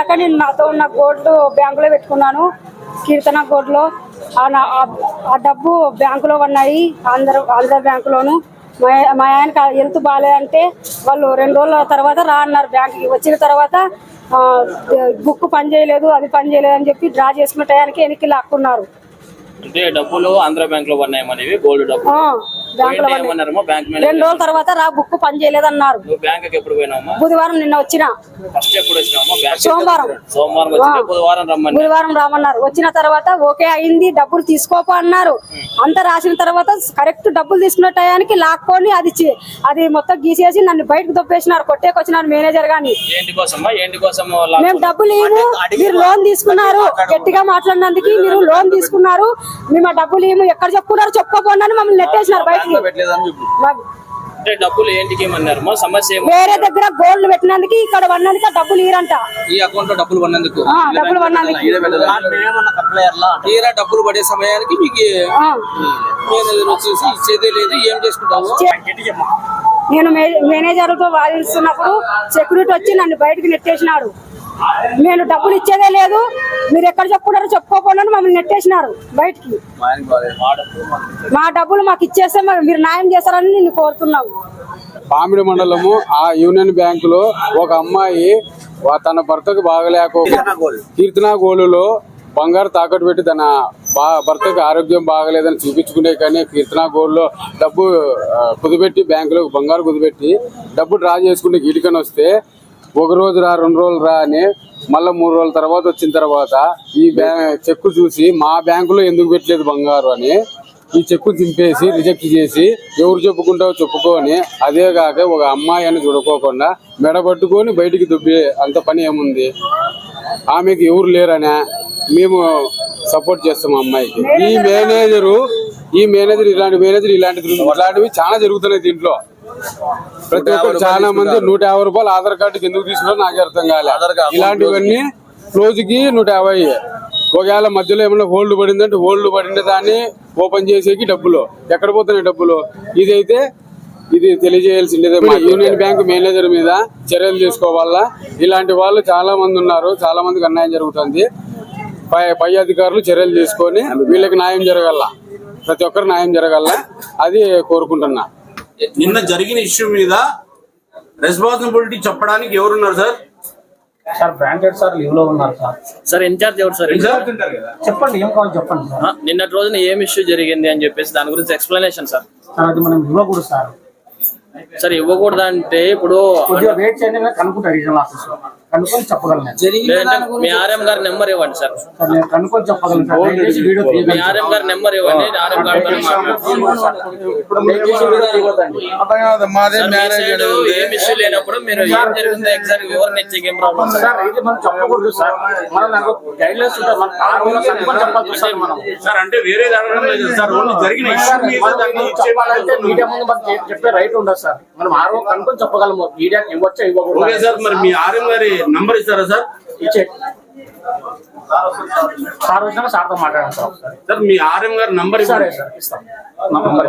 అయినాక నేను నాతో ఉన్న గోల్డ్ బ్యాంకులో పెట్టుకున్నాను, కీర్తన గోల్డ్లో. ఆ డబ్బు బ్యాంకులో ఉన్నాయి, ఆంధ్ర బ్యాంకులోను. మా ఆయనకి హెల్త్ బాగాలేదంటే వాళ్ళు 2 రోజుల తర్వాత రా అన్నారు. బ్యాంకుకి వచ్చిన తర్వాత బుక్ పని చేయలేదు, అది పని చేయలేదు అని చెప్పి డ్రా చేసుకున్న టయానికి వెనక్కి లాక్కున్నారు. అంటే డబ్బులు ఆంధ్ర బ్యాంక్ లో పడినాయి మనవి, గోల్డ్ డబ్బు బ్యాంకులో 2 రోజుల తర్వాత రా బుక్ పని చేయలేదన్నారు. బ్యాంక్ ఎప్పుడు పోయినామా? బుధవారం నిన్న వచ్చిన. ఫస్ట్ ఎప్పుడు వచ్చినామా? సోమవారం బుధవారం రమ్మన్నారు. వచ్చిన తర్వాత ఓకే అయింది, డబ్బులు తీసుకోపో అన్నారు. అంతా రాసిన తర్వాత కరెక్ట్ డబ్బులు తీసుకున్న టయానికి లాక్కొని అది మొత్తం గీసేసి నన్ను బయటకు దొప్పేసినారు. కొట్టేకొచ్చినారు మేనేజర్ గాని. మేము డబ్బులు ఏమో మీరు లోన్ తీసుకున్నారు, గట్టిగా మాట్లాడినందుకు మీరు లోన్ తీసుకున్నారు, మేము ఆ డబ్బులు ఏమో ఎక్కడ చెప్పుకున్నారు చెప్పుకోకుండా మమ్మల్ని నెట్టేసినారు బయటకి. డబ్బులు ఏంటికి సమస్య వేరే దగ్గర గోల్డ్ పెట్టినందుకు ఇక్కడ పడినందుకు డబ్బులు ఇరంట. ఈ అకౌంట్ లో డబ్బులు పడినందుకు డబ్బులు పడే సమయానికి మీకు వచ్చేసి ఇచ్చేదే లేదు. ఏం చేసుకుంటాము? నేను మేనేజర్తో వాదిస్తున్నప్పుడు సెక్యూరిటీ వచ్చి నన్ను బయటకు నెట్టేసినాడు. నేను డబ్బులు ఇచ్చేదే లేదు, మీరు ఎక్కడ చెప్పుకున్నారో చెప్పుకోకుండా మమ్మల్ని నెట్టేసినారు బయటికి. మా డబ్బులు మాకు ఇచ్చేస్తే మీరు న్యాయం చేస్తారని నేను కోరుతున్నాము. పామిడి మండలము ఆ యూనియన్ బ్యాంకు లో ఒక అమ్మాయి తన భర్తకు బాగలేక కీర్తన గోల్డ్లో బంగారు తాకట్టు పెట్టి తన భర్తకి ఆరోగ్యం బాగలేదని చూపించుకునే కానీ కీర్తన గోల్డ్లో డబ్బు కుదిపెట్టి బ్యాంకులో బంగారు కుదిపెట్టి డబ్బు డ్రా చేసుకునే గీటికని వస్తే 1 రోజు రా 2 రోజులు రా అని మళ్ళీ 3 రోజుల తర్వాత వచ్చిన తర్వాత ఈ చెక్కు చూసి మా బ్యాంకులో ఎందుకు పెట్టలేదు బంగారు అని ఈ చెక్కు చింపేసి రిజెక్ట్ చేసి ఎవరు చెప్పుకుంటావో చెప్పుకొని, అదే కాక ఒక అమ్మాయి అని చూడుకోకుండా మెడబట్టుకొని బయటికి దుబ్బే అంత పని ఏముంది? ఆమెకి ఎవరు లేరనే మేము సపోర్ట్ చేస్తాం అమ్మాయికి. ఈ మేనేజర్ ఇలాంటివి చాలా జరుగుతున్నాయి దీంట్లో. ప్రతి ఒక్కరు చాలా మంది 150 రూపాయలు ఆధార్ కార్డుకి ఎందుకు తీసుకున్నారో నాకు అర్థం కాలేదు. ఇలాంటివన్నీ రోజుకి 150. ఒకవేళ మధ్యలో ఏమన్నా హోల్డ్ పడిందంటే హోల్డ్ పడిన దాన్ని ఓపెన్ చేసేకి డబ్బులు ఎక్కడ పోతున్నాయి డబ్బులు? ఇది తెలియజేయాల్సిందే. యూనియన్ బ్యాంక్ మేనేజర్ మీద చర్యలు తీసుకోవాలా. ఇలాంటి వాళ్ళు చాలా మంది ఉన్నారు, చాలా మందికి అన్యాయం జరుగుతుంది. పై అధికారులు చర్యలు తీసుకొని వీళ్ళకి న్యాయం జరగాల, ప్రతి ఒక్కరు న్యాయం జరగాల, అది కోరుకుంటున్నా. నిన్న జరిగిన ఇష్యూ మీద రెస్పాన్సిబిలిటీ చెప్పడానికి ఎవరున్నారు sir? Sir bank head sir leave లో ఉన్నారు సార్. సార్ ఇన్ఛార్జ్ ఎవరు సార్? చెప్పండి, ఏం కావాలి చెప్పండి సార్. నిన్నటి రోజున ఏం ఇష్యూ జరిగింది అని చెప్పేసి దాని గురించి ఎక్స్ప్లెనేషన్ సార్. అది మనం ఇవ్వకూడదు సార్. సార్ ఇవ్వకూడదు అంటే ఇప్పుడు వెయిట్ చేయండి, కనుక్కుంటా రీజనల్ ఆఫీస్ లో కనుక్కొని చెప్పగలను. మీ ఆర్ఎం గారి నెంబర్ ఇవ్వండి సార్. నేను కనుక్కొని చెప్పగలను. మీ ఆర్ఎం గారి నెంబర్ ఇవ్వండి. ఆర్ఎం గారు ఏం ఇష్యూ లేనప్పుడు మీరు ఏం జరిగిందో ఎగ్జాక్ట్ వివరణ ఇచ్చే ఏం ప్రాబ్లం సార్? ఇది మనం చెప్పకూడదు సార్, మనం గైడ్ లైన్స్ ఉంటాయి, మనం చెప్పాలి సార్. అంటే వేరే సార్ జరిగిన మీడియా ముందు మనకి చెప్పే రైట్ ఉండదు సార్. మనం ఆర్ఓ కనుక్కొని చెప్పగలము, మీడియాకి ఇవ్వచ్చా ఇవ్వకూడదు సార్. మరి మీ ఆర్ఎం గారి నంబర్ ఇస్తారా సార్? ఇచ్చే సార్ వచ్చినా సార్తో మాట్లాడాను సార్. సార్ మీ ఆర్ఎం గారి నంబర్ సరే సార్ ఇస్తాం.